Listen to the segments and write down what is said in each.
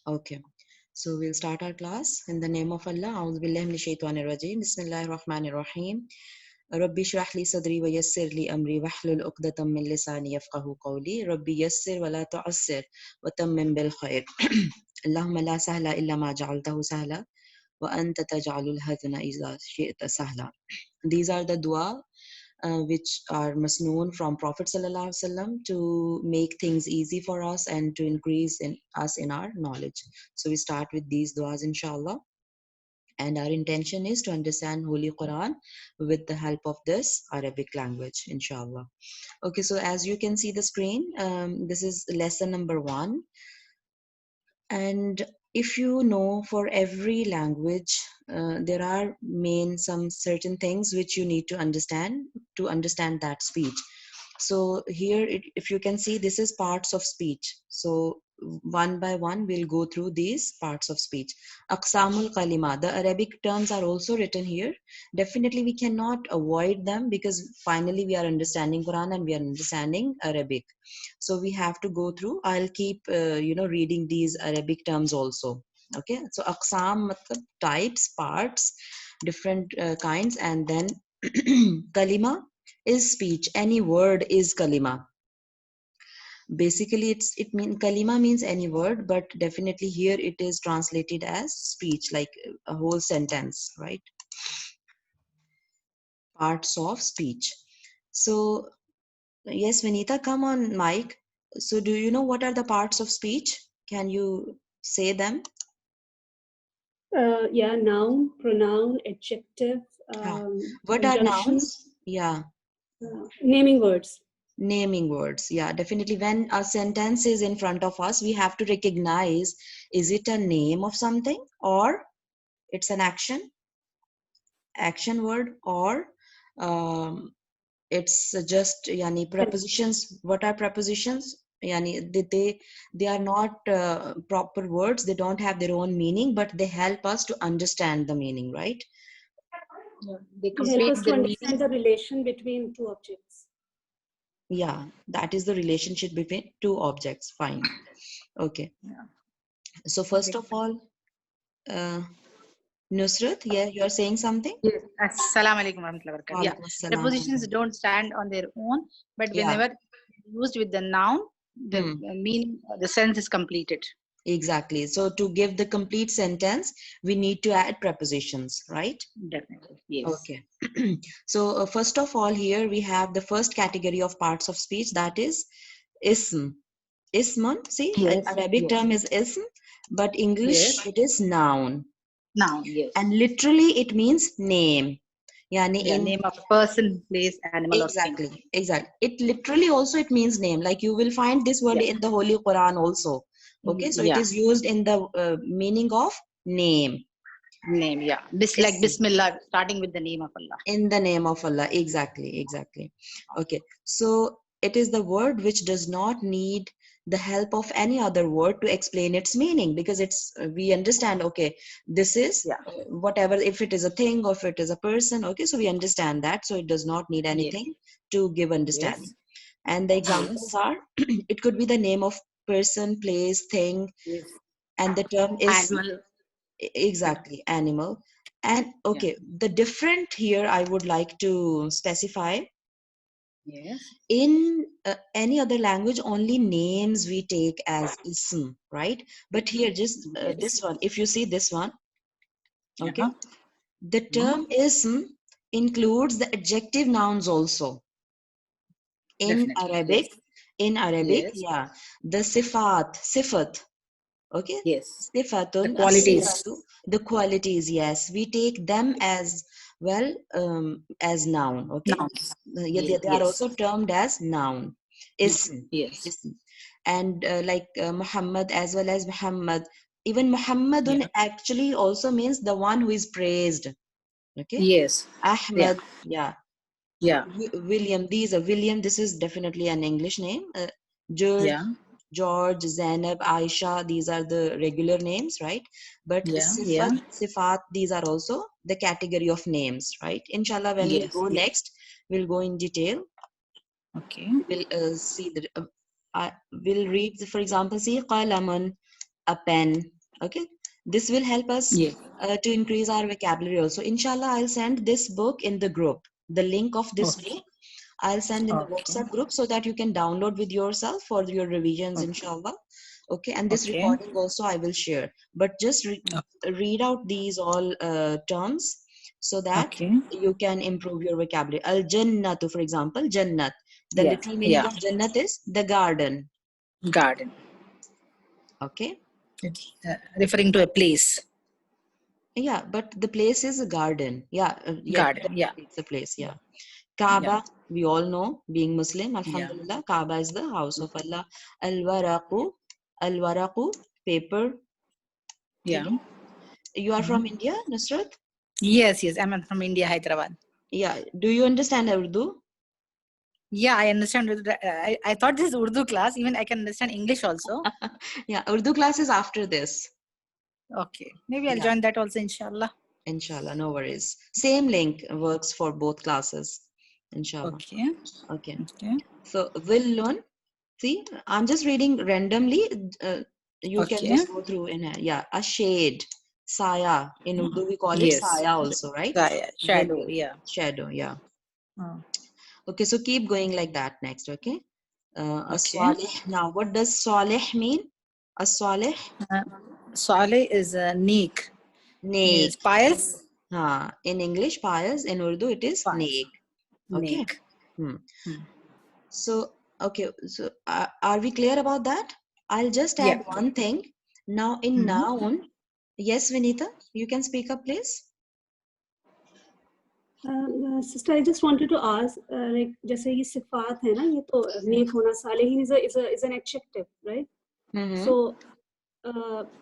Okay. So we'll start our class in the name of Allah. A'udhu billahi minash shaitanir rajeem. Bismillahir rahmanir rahim. Rabbi shrah li sadri wa yassir li amri wahlul 'uqdatam min lisani yafqahu qawli. Rabbi yassir wa la tu'assir wa tammim bil khair. Allahumma la sahla illa ma ja'altahu sahla wa anta taj'alul hazna idha shi'ta sahla. These are the dua which are masnoon from Prophet Sallallahu Alaihi Wasallam to make things easy for us and to increase in us in our knowledge. So we start with these duas, inshallah. And our intention is to understand Holy Quran with the help of this Arabic language, inshallah. Okay, so as you can see the screen, this is lesson number 1. And if you know, for every language there are some certain things which you need to understand that speech. So here if you can see, this is parts of speech. So one by one we'll go through these parts of speech. Aqsamul kalima, the Arabic terms are also written here. Definitely we cannot avoid them, because finally we are understanding Quran and we are understanding Arabic. So we have to go through. I'll keep reading these Arabic terms also. Okay, so aqsam matlab types, parts, different kinds. And then kalima is speech. Any word is kalima. Basically it means kalima means any word, but definitely here it is translated as speech, like a whole sentence, right? Parts of speech. So yes, Vinita, come on mic. So do you know what are the parts of speech? Can you say them? Yeah, noun, pronoun, adjective, What are conjunction, nouns? Yeah. naming words. Naming words. Yeah, definitely. When a sentence is in front of us, we have to recognize, is it a name of something, or it's an action word, or it's just yani prepositions. What are prepositions? Yani they are not proper words. They don't have their own meaning, but they help us to understand the meaning, right? Yeah, they They help complete us to the meaning. understand the relation between two objects. Yeah, that is the relationship between two objects. Fine. Okay. Yeah. So first of all, uh, Nusrat, yeah, you are saying something? Yes. Assalamu alaikum warahmatullahi wabarakatuh. Yeah. Walaikum assalam. Prepositions don't stand on their own, but Yeah. whenever used with the noun, the meaning, the sense is completed. Exactly. So to give the complete sentence, we need to add prepositions, right? Definitely. Yes. Okay. So first of all, here we have the first category of parts of speech, that is ism. Ismun, see, Yes. Arabic Yes. term is ism, but English Yes. it is noun. Noun. Yes. And literally it means name. Yani Yeah. Name of a person, place, animal, or thing. Exactly. It literally also it means name. Like you will find this word Yeah. in the Holy Quran also. Okay, so it Yeah. is used in the meaning of name. Name. Yeah. Like Ism. Bismillah, starting with the name of Allah. In the name of Allah. Exactly. Okay, so it is the word which does not need the help of any other word to explain its meaning, because it's we understand, okay, this is Yeah. whatever, if it is a thing or if it is a person, okay, so we understand that, so it does not need Yes. anything to give understanding. Yes. And the Yes. examples are it could be the name of person, place, thing, Yes. and the term is Animal. exactly animal. And Yeah. okay, the different here I would like to specify, Yes. in any other language only names we take as ism, right? But here just Yes. this one, if you see this one, okay, Uh-huh. the term ism includes the adjective nouns also. in Definitely. arabic Yes. in Arabic, Yes. yeah, the sifat, okay, Yes. The sifatun, qualities. as-sifatu, the qualities, yes, we take them as well, as noun, okay. Nouns. Yeah, they are Yes. also termed as noun, No. ism, Yes. ism. And like Muhammad as well as Muhammad, even Muhammadun Yeah. actually also means the one who is praised, okay. Yes. Yeah. Ahmad, yeah. Yeah. William, these are William, this is definitely an English name. George, Yeah. George, Zainab, Aisha, these are the regular names, right? But Yeah. Yeah. Sifat, these are also the category of names, right? Inshallah, when we Yes. go Yes. next, we'll go in detail. Okay. We'll see the, we'll read, for example, see, qalamun, a pen, Okay, this will help us Yes. to increase our vocabulary also. Inshallah, I'll send this book in the group. The link of this Okay. book I'll send in the Okay. WhatsApp group so that you can download with yourself for your revisions, Okay. inshallah. Okay, and this Okay. recording also I will share. But just read out these all terms so that Okay. you can improve your vocabulary. Al Jannatu, for example, Jannat. The Yeah. literal meaning Yeah. of Jannat is the garden. Garden. Okay. It's referring to a place. Yeah, but the place is a garden. Yeah, Garden. Yeah. definitely it's a place. Yeah. Kaaba, we all know, being Muslim, Yeah. Alhamdulillah, Kaaba is the house of Allah. Al-Waraqu, paper. Yeah. You are from India, Nusrat? Yes. Yes. I'm from India, Hyderabad. Yeah. Do you understand Urdu? Yeah, I understand. I thought this is Urdu class. Even I can understand English also. Yeah, Urdu class is after this. Okay. Maybe I'll Yeah. join that also, inshallah. Inshallah, no worries. Same link works for both classes. Inshallah. Okay. Okay. Okay. So, Villun. See, I'm just reading randomly. You can Okay. just go through in a, yeah, a shade, saya. In Urdu, we call it Yes. saya also, right? Shadow. Will, Yeah. shadow, yeah. Oh. Okay, so keep going like that next, okay? Okay. As-salih. Now, what does salih mean? As-salih? Saleh is neek. Neek. Means pious. In English, pious. In Urdu, it is Pious. neek. Okay. Neek. So, okay, so are we clear about that? I'll just add one thing. Now, in noun, yes, Vinita, you can speak up, please. Sister, I just wanted to ask, like, जैसे ये सिफात है ना, ये तो नेक होना, Saleheen is an adjective, right? So,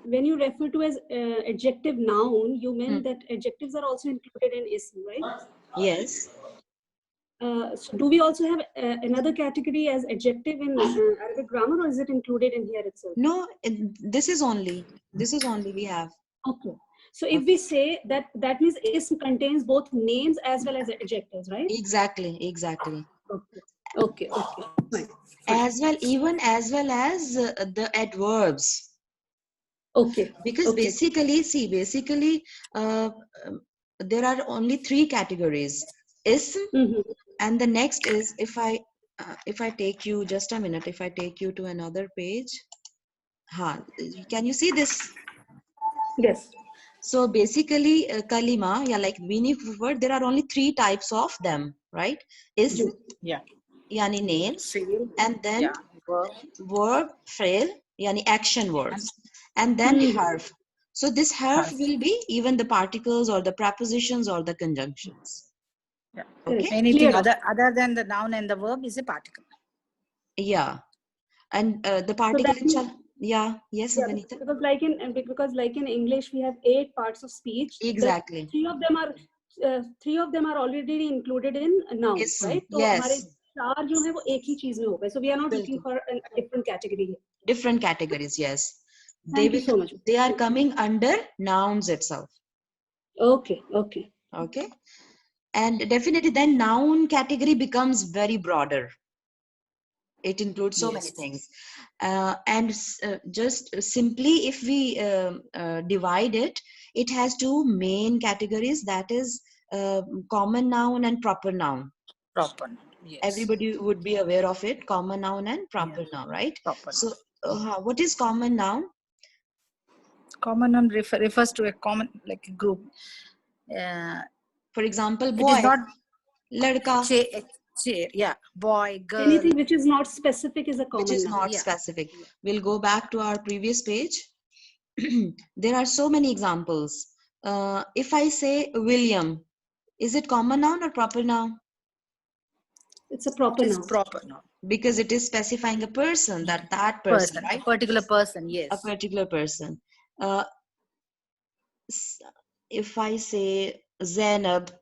when you refer to as adjective noun, you meant that adjectives are also included in ism, right? Yes. So do we also have another category as adjective in Arabic grammar, or is it included in here itself? No, this is only we have. Okay. So if we say that, that means ism contains both names as well as adjectives, right? Exactly. Okay. Fine. As well as the adverbs. Okay. Because basically, there are only three categories: ism, and the next is, if I take you, just a minute, if I take you to another page, can you see this? Yes. So basically, kalima, yeah, like meaningful word, there are only three types of them, right? Ism, yani names, and then verb, fail, yani action words, and then harf. So this harf will be even the particles or the prepositions or the conjunctions. Yeah. Okay. Anything other than the noun and the verb is a particle. Yeah, and the particle yes, Vanita. Because like in English we have 8 parts of speech. Exactly. Three of them are already included in nouns, right? So yes. चार जो है वो एक ही चीज में हो गए. So we are not looking for a different category. Different categories, yes. Thank you so much. They are coming under nouns itself. Okay. And definitely then noun category becomes very broader. It includes so many things. And just simply if we divide it, it has two main categories, that is common noun and proper noun. Proper, yes. Everybody would be aware of it, common noun and proper noun, right? Proper so what is common noun? Common noun refers to a common, like a group. For example, boy, it is not ladka. Yeah, boy, girl. Anything which is not specific is a common noun. Which is not specific. We'll go back to our previous page. There are so many examples. If I say William, is it common noun or proper noun? It's a proper noun. Proper noun. Because it is specifying a person, that person, right? A particular person, yes. A particular person. If I say Zainab,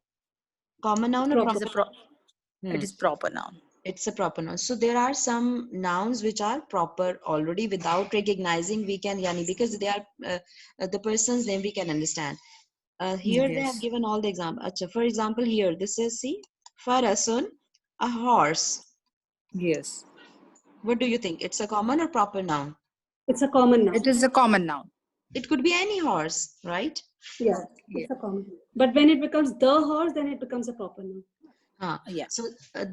common noun or proper? It is proper noun. It's a proper noun. So there are some nouns which are proper already without recognizing. We can, because they are the person's name, we can understand. Here they have given all the examples. For example, here this is, see, farasun, a horse. Yes. What do you think? It's a common or proper noun? It's a common noun. It is a common noun. It could be any horse, right? Yeah, it's a common. But when it becomes the horse, then it becomes a proper noun. Yeah. So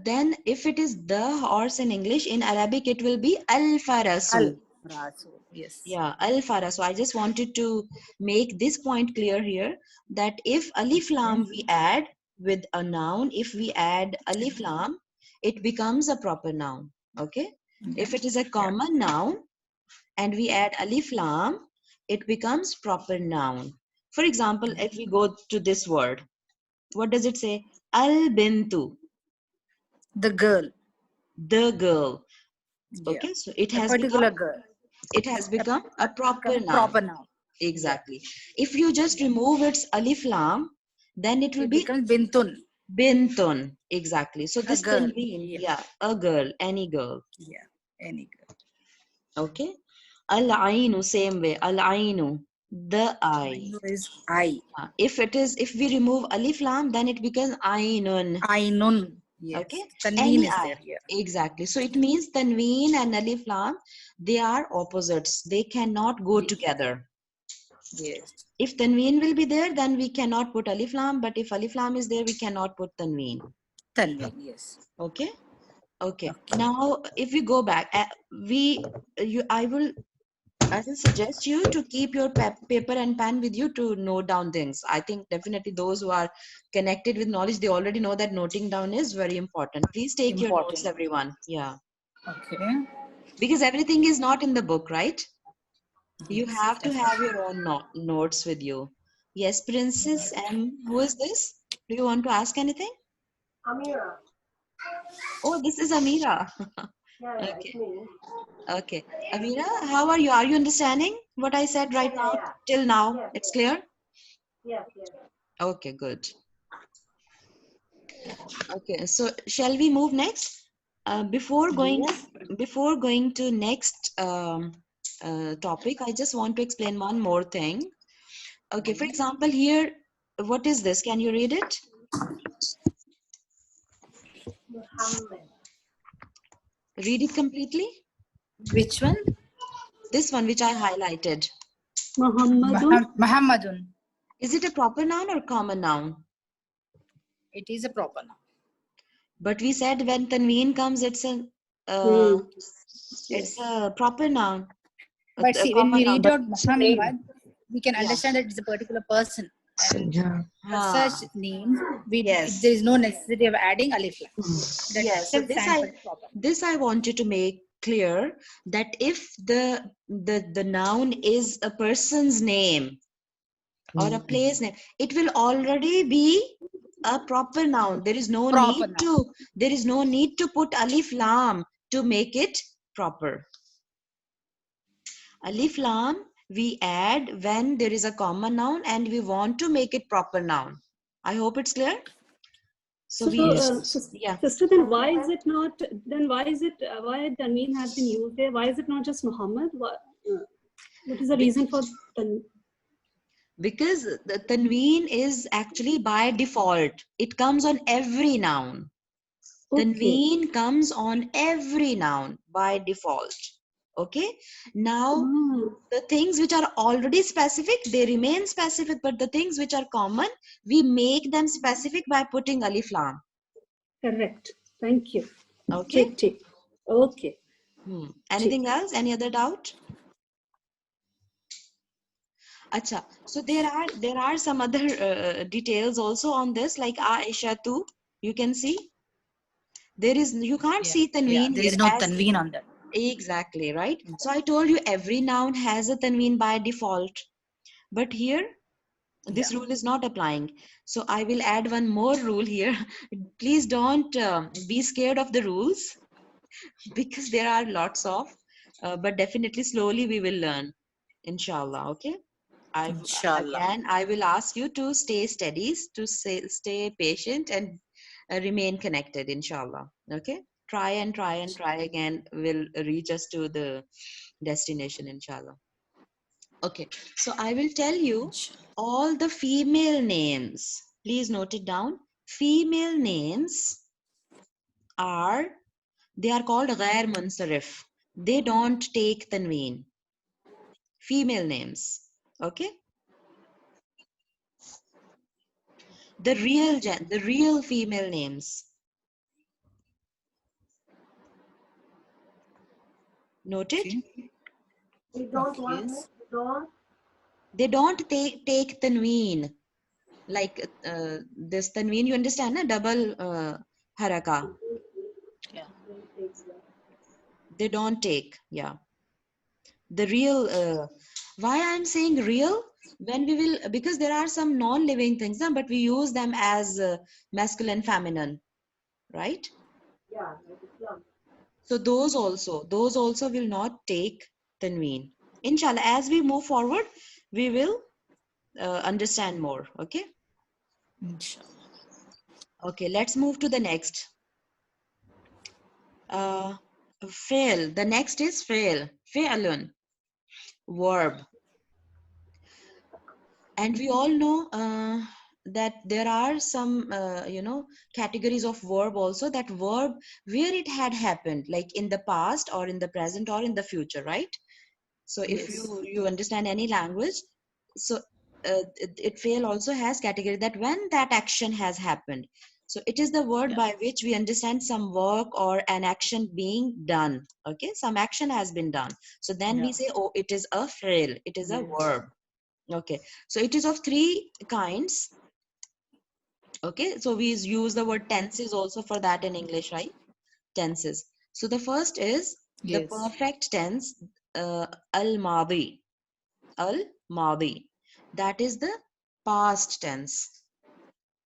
then if it is the horse in English, in Arabic it will be al-farasu. Al-farasu. Yes. Yeah, al-fara. So I just wanted to make this point clear here, that if alif lam we add with a noun, if we add alif lam, it becomes a proper noun. Okay. If it is a common noun and we add alif lam, it becomes proper noun. For example, if we go to this word, what does it say? Al-bintu, The girl. the girl. Yeah. Okay, so it A has particular become, girl. it has become a proper Become a noun. proper noun. Exactly. If you just remove its alif lam, then it will It be becomes bintun. bintun. Exactly. So A this girl. tanween, yeah, a girl, any girl. Yeah. Any girl. Okay. Al-ainu, same way. Al-ainu, the eye. Ainu is I. If we remove alif lam, then it becomes ainun. Ainun. Yes. Okay. Tanween Any is eye. there here. Exactly. So it means tanween and alif lam, they are opposites. They cannot go together. Yes. If tanween will be there, then we cannot put alif lam. But if alif lam is there, we cannot put tanween. Tanween. Yes. Okay. Okay. Now, if we go back, I will suggest you to keep your paper and pen with you to note down things. I think definitely those who are connected with knowledge, they already know that noting down is very important. Please take your notes, Important. everyone. Yeah. Okay. Because everything is not in the book, right? You Yes, have to have definitely. your own notes with you. Yes, Princess M. Who is this? Do you want to ask anything? Amira. Oh, this is Amira. Yeah, Okay. it's me. Okay. Amira, how are you? Are you understanding what I said right now? Yeah. Till now, Yes, it's clear? yes, yes. Okay, good. Okay, so shall we move next? Before going to next topic, I just want to explain one more thing. Okay, for example, here, what is this? Can you read it? Muhammad. Read it completely. Which one? This one, which I highlighted. Muhammadun. Muhammadun. Is it a proper noun or common noun? It is a proper noun. But we said when tanween comes, it's Yes. a proper noun, But a see, when common we noun. read out Muhammad, we can Yeah. understand that it's a particular person. And for Ah, such names, yes. there is no necessity of adding alif lam. That Yes. So itself stands for proper. this I wanted to make clear, that if the noun is a person's name or a place name, it will already be a proper noun. There is no Proper need to put alif lam to make it proper. Alif lam we add when there is a common noun and we want to make it proper noun. I hope it's clear. So yeah. Sister, then why is it not? Then why is it? Why tanween has been used there? Why is it not just Muhammad? What is the reason for tanween? Because the tanween is actually by default. It comes on every noun. Tanween comes on every noun by default. Okay. Now, the things which are already specific, they remain specific, but the things which are common, we make them specific by putting alif lam. Correct. Thank you. Okay. Okay. Anything else? Any other doubt? Acha. So there are some other details also on this, like Aisha too. You can see you can't see tanween there here is no as tanween on that. exactly, right? So I told you every noun has a tanween by default, but here this rule is not applying. So I will add one more rule here. Please don't be scared of the rules because there are lots of, but definitely slowly we will learn, inshallah. Okay. Inshallah. Again, I will ask you to stay steady, to stay patient and remain connected, inshallah. Okay. Try and try again will reach us to the destination, inshallah. Okay. So I will tell you all the female names. Please note it down. Female names they are called ghair munsarif. They don't take tanween. Female names. Okay. The real female names. Noted? Okay. We don't Okay. want Yes. They don't take tanween. Like this tanween, you understand, na? Double haraka. Yeah. They don't take, yeah. The real, why I'm saying real? When we will, because there are some non-living things, but we use them as masculine, feminine, right? Yeah. So those also will not take tanween. Inshallah, as we move forward, we will understand more. Okay. Inshallah. Okay, let's move to the next. Fail. The next is fail. Fi'lun, verb. And we all know that there are some categories of verb also, that verb where it had happened, like in the past or in the present or in the future, right? So if Yes. you understand any language, so it fail also has category that when that action has happened. So it is the word Yeah. by which we understand some work or an action being done. Okay, some action has been done. So then we Yeah. say, oh, it is a fail. It is a Yes. verb. Okay, so it is of three kinds. Okay, so we use the word tenses also for that in English, right? Tenses. So the first is the Yes. perfect tense, al-madi. Al-madi. That is the past tense.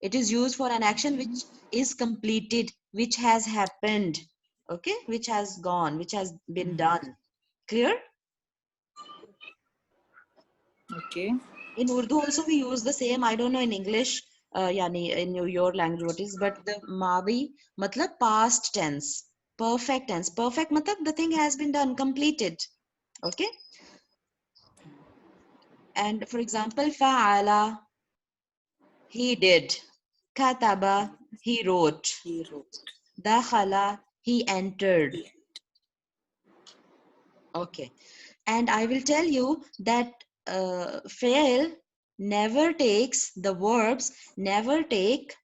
It is used for an action which is completed, which has happened, okay, which has gone, which has been done. Clear? Okay. In Urdu also we use the same. I don't know in English, yani in your language what is, but the madi matlab past tense, perfect tense. Perfect matlab the thing has been done, completed. Okay. And for example, fa'ala, he did. Kataba, he wrote. He wrote. Dakhala, he entered. Okay. And I will tell you that fail never takes, the verbs never take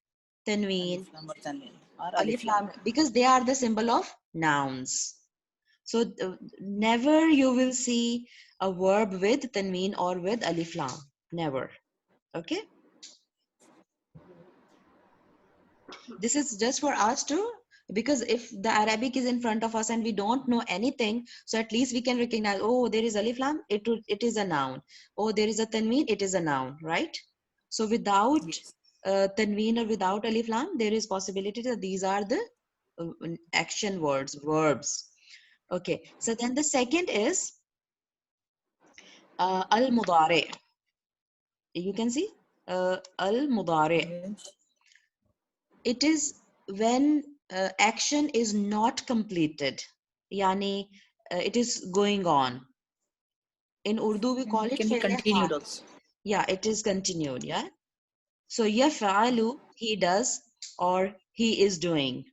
tanween, Alif lam or tanween or alif alif lam. lam, because they are the symbol of nouns. So never you will see a verb with tanween or with alif lam. Never. Okay. This is just for us to, because if the Arabic is in front of us and we don't know anything, so at least we can recognize, oh, there is alif lam, it is a noun. Oh, there is a tanween, it is a noun, right? So without Yes. tanween or without alif lam, there is possibility that these are the action words, verbs. Okay, so then the second is al-mudari. You can see al-mudari. Yes. It is when action is not completed, yani it is going on. In Urdu we call It it can be fi'l continued hal. also. Yeah, it is continued. Yeah. So yaf'alu, he does or he is doing.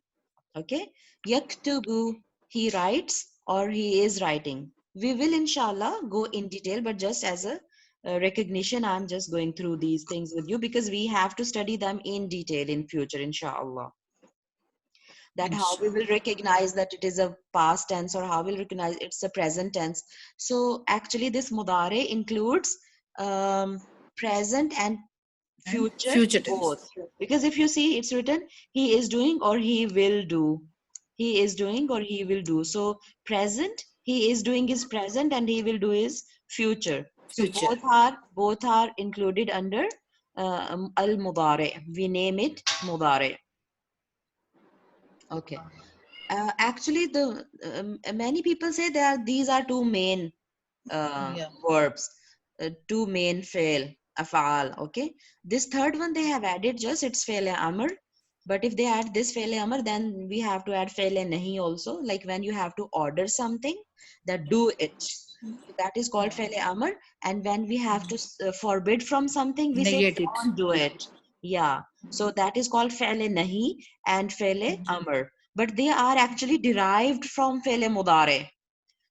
Okay. Yaktubu, he writes or he is writing. We will inshallah go in detail, but just as a recognition, I'm just going through these things with you because we have to study them in detail in future, inshallah. That how we will Inshallah. recognize that it is a past tense or how we'll recognize it's a present tense. So actually this mudare includes present and And future future tense. both, because if you see it's written he is doing or he will do, he is doing or he will do. So present, he is doing is present and he will do is future. So Future. both are included under al mudare. We name it mudare. Okay. Actually, many people say these are two main Yeah. verbs, two main fail afal. Okay, this third one they have added just it's fail amr. But if they add this fail amr, then we have to add fail nahi also. Like when you have to order something, that do it. So that is called fail amr. And when we have to forbid from something, we say Negate it. don't do it. Yeah. So that is called fail nahi and fail amr. But they are actually derived from fail mudare.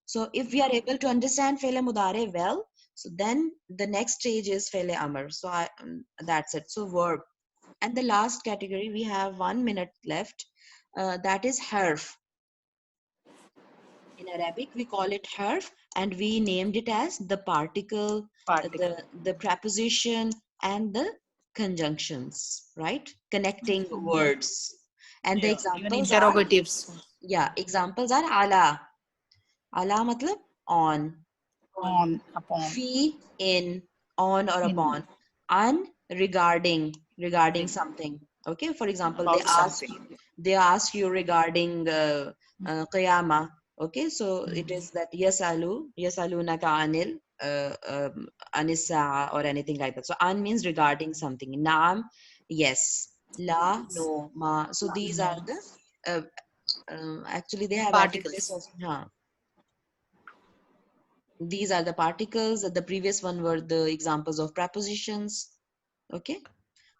So if we are able to understand fail mudare well, So then the next stage is Fele Amr. So that's it. So verb. And the last category, we have 1 minute left. That is harf. In Arabic, we call it harf, and we named it as the particle, the preposition, and the conjunctions, right? Connecting words. And the even examples are, interrogatives. examples are ala. Ala matlab on. On, upon. Fi, in, on or In. upon. An, regarding something. Okay, for example, About they ask you regarding qiyamah. Okay, so it is that yasalunaka anil anis sa'a or anything like that. So an means regarding something. Naam, yes. La, no. Ma. So these are the actually they have added this particles. also. These are the particles. The previous one were the examples of prepositions. Okay.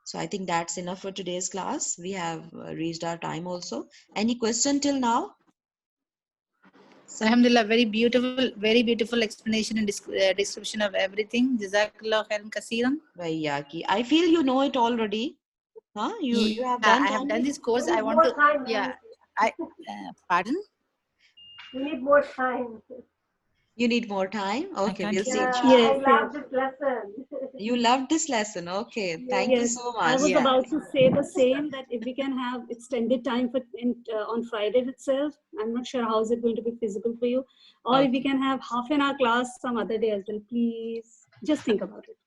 So I think that's enough for today's class. We have reached our time also. Any question till now? Alhamdulillah, very beautiful explanation and description of everything. Jazakallah khairan kaseeran. I feel you know it already. Huh? You have done. I have done this course. I want to. Yeah. Pardon? We need more time. You need more time? Okay, we'll see. I love this lesson. You loved this lesson. Okay, thank you so much. I was about to say the same, that if we can have extended time for on Friday itself, I'm not sure how is it going to be feasible for you, or if we can have half an hour class some other day as well, please just think about it.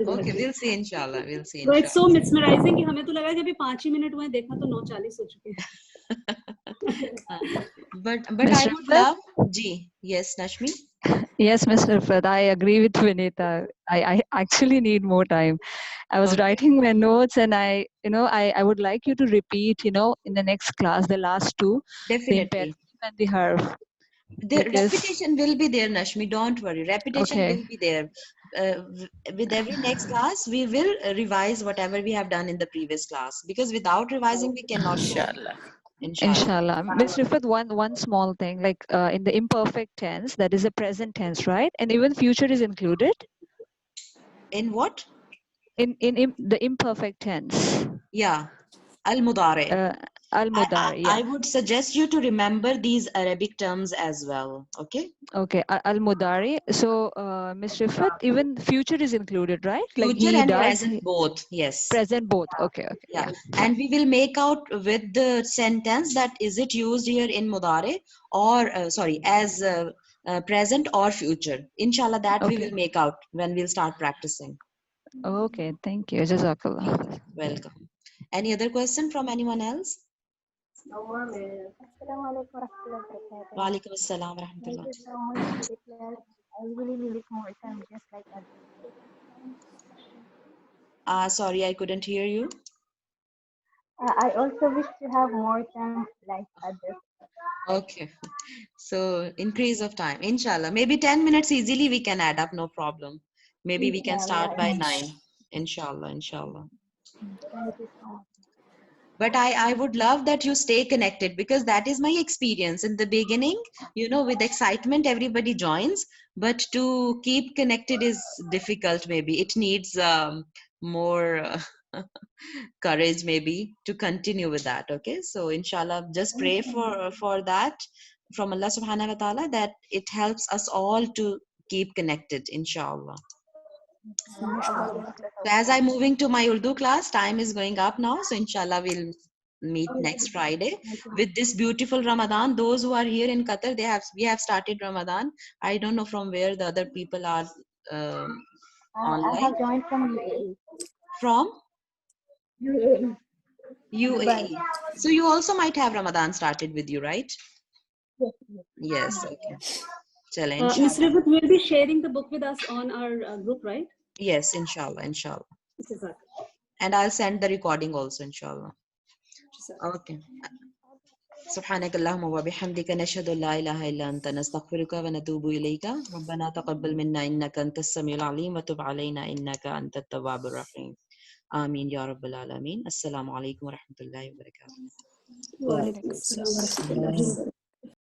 Okay, we'll see inshallah. We'll see But inshallah. it's so mesmerizing कि हमें तो लगा कि अभी 5 ही minute हुए, देखा तो 9:40 हो चुके हैं. But I would love. Yes, Nashmi. Yes, Mr. Fred, I agree with Vinita. I actually need more time. I was writing my notes, and I would like you to repeat, in the next class, the last two. Definitely. The imperative and the harf. The repetition will be there, Nashmi. Don't worry. Repetition will be there. With every next class, we will revise whatever we have done in the previous class. Because without revising, we cannot go. Inshallah. Ms. Rifat, one small thing, like in the imperfect tense, that is the present tense, right? And even future is included? In what? In the imperfect tense. Yeah. Al-Mudari. Al-Mudari, yeah. I would suggest you to remember these Arabic terms as well. Okay? Okay. Al-Mudari. So, Ms. Rifat, even future is included, right? Like Future he and does. present both. Yes. Present both. Okay. Yeah. And we will make out with the sentence that is it used here in Mudari or, as present or future. Inshallah, that we will make out when we'll start practicing. Okay. Thank you. Jazakallah. Welcome. Any other question from anyone else? No more, man. Assalamualaikum warahmatullahi wabarakatuh. Wa alaikum assalam wa rahmatullah. Thank you so much for the class. I really need more time, just like that. Sorry, I couldn't hear you. I also wish to have more time like others. Okay. So increase of time. Inshallah. Maybe 10 minutes easily we can add up, no problem. Maybe we can start by 9. Inshallah. Thank you so much. But I would love that you stay connected, because that is my experience. In the beginning, with excitement, everybody joins. But to keep connected is difficult, maybe. It needs more courage, maybe, to continue with that. Okay? So, inshallah, just pray for that from Allah subhanahu wa ta'ala, that it helps us all to keep connected, inshallah. So as I'm moving to my Urdu class, time is going up now. So inshallah, we'll meet next Friday with this beautiful Ramadan. Those who are here in Qatar, we have started Ramadan. I don't know from where the other people are online. I have joined from UAE. From? UAE. So you also might have Ramadan started with you, right? Yes. Okay. Ms. Rifat will be sharing the book with us on our group, right? Yes, inshallah. And I'll send the recording also, inshallah. Okay. سبحانك اللهم وبحمدك نشهد أن لا إله إلا أنت نستغفرك ونتوب إليك ربنا تقبل منا إنك أنت السميع العليم وتب علينا إنك أنت التواب الرحيم آمين يا رب العالمين. السلام عليكم ورحمة الله وبركاته. وعليكم السلام ورحمة الله وبركاته.